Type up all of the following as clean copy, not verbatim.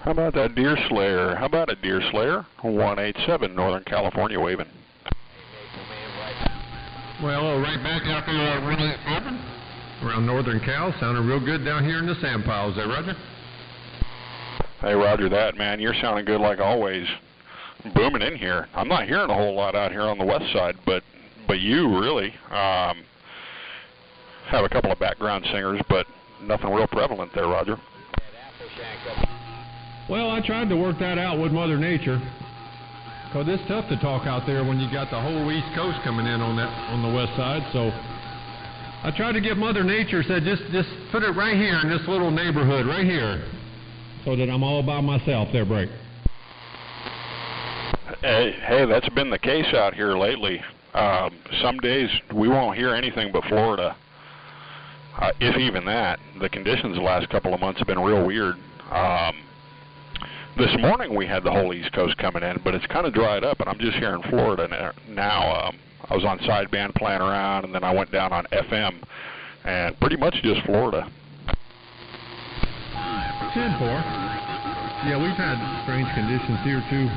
How about that Deerslayer? How about it, Deerslayer? 187, Northern California, waving. Well, right back out there at 187. Around Northern Cal, sounding real good down here in the sandpile. Is that Roger? Hey, Roger that, man. You're sounding good like always. Booming in here. I'm not hearing a whole lot out here on the west side, but you really have a couple of background singers, but nothing real prevalent there, Roger. Well, I tried to work that out with Mother Nature, because it's tough to talk out there when you got the whole East Coast coming in on the west side. So I tried to get Mother Nature, said just put it right here in this little neighborhood right here, so that I'm all by myself there, Break. Hey, that's been the case out here lately. Some days we won't hear anything but Florida, if even that. The conditions the last couple of months have been real weird. This morning we had the whole East Coast coming in, but it's kind of dried up, and I'm just here in Florida now. I was on sideband playing around, and then I went down on FM, and pretty much just Florida. 10-4. Yeah, we've had strange conditions here, too.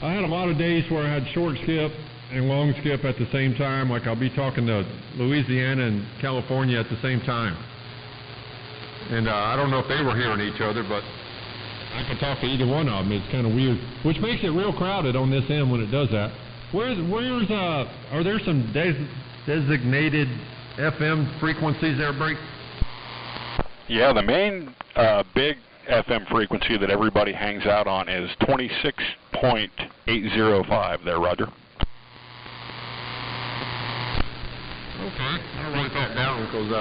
I had a lot of days where I had short skip and long skip at the same time, like I'll be talking to Louisiana and California at the same time. And I don't know if they were hearing each other, but I could talk to either one of them. It's kind of weird, which makes it real crowded on this end when it does that. Are there some designated FM frequencies there, Break? Yeah, the main big FM frequency that everybody hangs out on is 26.805 there, Roger. Okay, I'll write that down because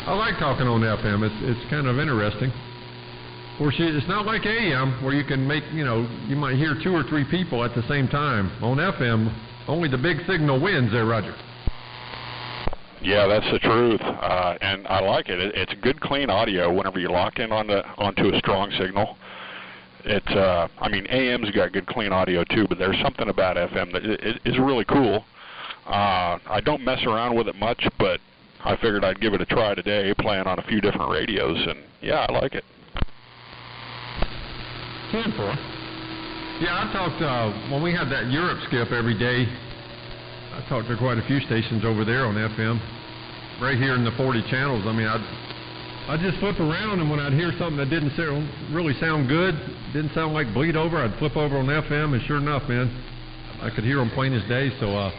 I like talking on FM. It's kind of interesting. Of course, it's not like AM where you can make, you might hear 2 or 3 people at the same time. On FM, only the big signal wins there, Roger. Yeah, that's the truth, and I like it. It's good, clean audio whenever you lock in onto a strong signal. AM's got good, clean audio too, but there's something about FM that is really cool. I don't mess around with it much, but I figured I'd give it a try today, playing on a few different radios, and yeah, I like it. 10-4. Yeah, I talked, when we had that Europe skip every day, I talked to quite a few stations over there on FM, right here in the 40 channels. I mean, I'd just flip around, and when I'd hear something that didn't really sound good, didn't sound like bleed over, I'd flip over on FM, and sure enough, man, I could hear them plain as day. So,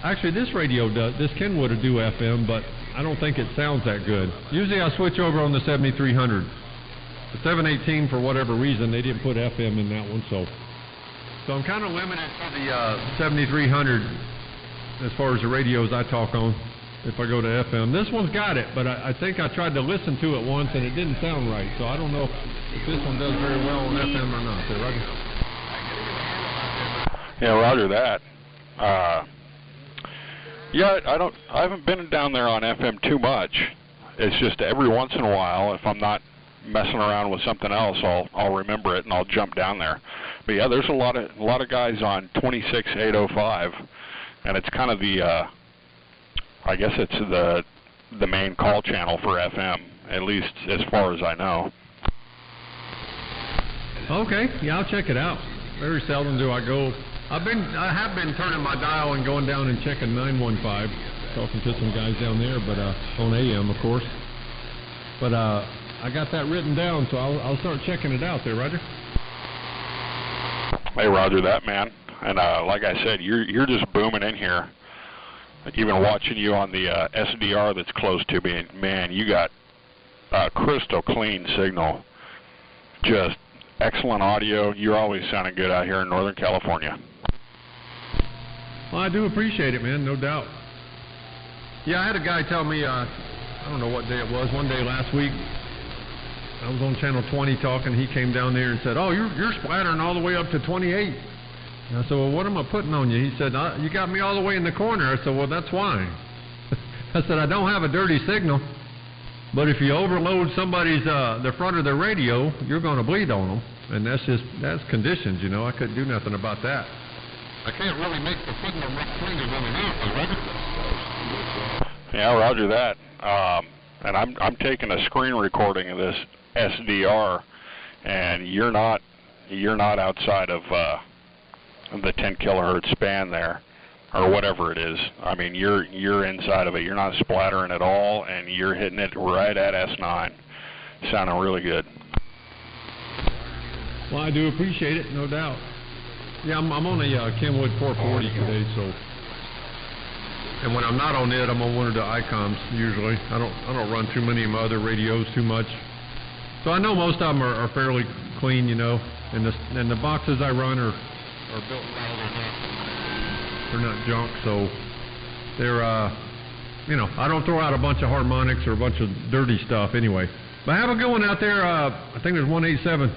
actually, this radio this Kenwood will do FM, but I don't think it sounds that good. Usually I switch over on the 7300. The 718, for whatever reason, they didn't put FM in that one, so I'm kind of limited to the 7300 as far as the radios I talk on if I go to FM. This one's got it, but I think I tried to listen to it once and it didn't sound right, so I don't know if this one does very well on FM or not. There, Roger? Yeah, Roger that. Yeah, I haven't been down there on FM too much. It's just every once in a while, if I'm not messing around with something else, I'll remember it and I'll jump down there. But yeah, there's a lot of guys on 26.805, and it's kind of the I guess it's the main call channel for FM, at least as far as I know. Okay, yeah, I'll check it out. Very seldom do I go. I have been turning my dial and going down and checking 915, talking to some guys down there, but on AM, of course. But I got that written down, so I'll start checking it out there, Roger. Hey, Roger that, man. And like I said, you're just booming in here. Even watching you on the SDR that's close to me, man, you got a crystal clean signal. Just excellent audio. You're always sounding good out here in Northern California. Well, I do appreciate it, man, no doubt. Yeah, I had a guy tell me, I don't know what day it was, one day last week, I was on channel 20 talking. He came down there and said, "Oh, you're splattering all the way up to 28." And I said, "Well, what am I putting on you?" He said, "You got me all the way in the corner." I said, "Well, that's why." I said, "I don't have a dirty signal, but if you overload somebody's the front of their radio, you're going to bleed on them, and that's conditions, you know. I couldn't do nothing about that. I can't really make the signal much cleaner than it is, Roger." Yeah, Roger that. And I'm taking a screen recording of this SDR, and you're not outside of the 10 kilohertz span there, or whatever it is. I mean, you're inside of it. You're not splattering at all, and you're hitting it right at S9. Sounding really good. Well, I do appreciate it, no doubt. Yeah, I'm on a Kenwood 440 today, so. And when I'm not on it, I'm on one of the ICOMs usually. I don't run too many of my other radios too much. So I know most of them are fairly clean, you know. And the boxes I run are built well. They're not junk, so they're you know, I don't throw out a bunch of harmonics or a bunch of dirty stuff anyway. But have a good one out there. I think there's 187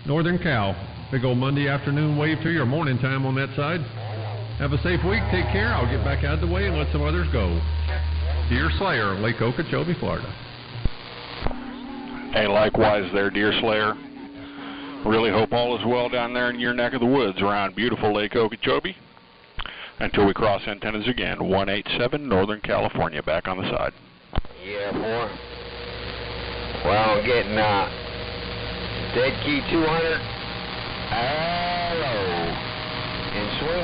Northern Cal. Big old Monday afternoon wave to you, or morning time on that side. Have a safe week. Take care. I'll get back out of the way and let some others go. Deerslayer, Lake Okeechobee, Florida. Hey, likewise there, Deerslayer. Really hope all is well down there in your neck of the woods around beautiful Lake Okeechobee. Until we cross antennas again, 187 Northern California, back on the side. Yeah, boy. Well, I'm getting dead key 200. Hello. And swing.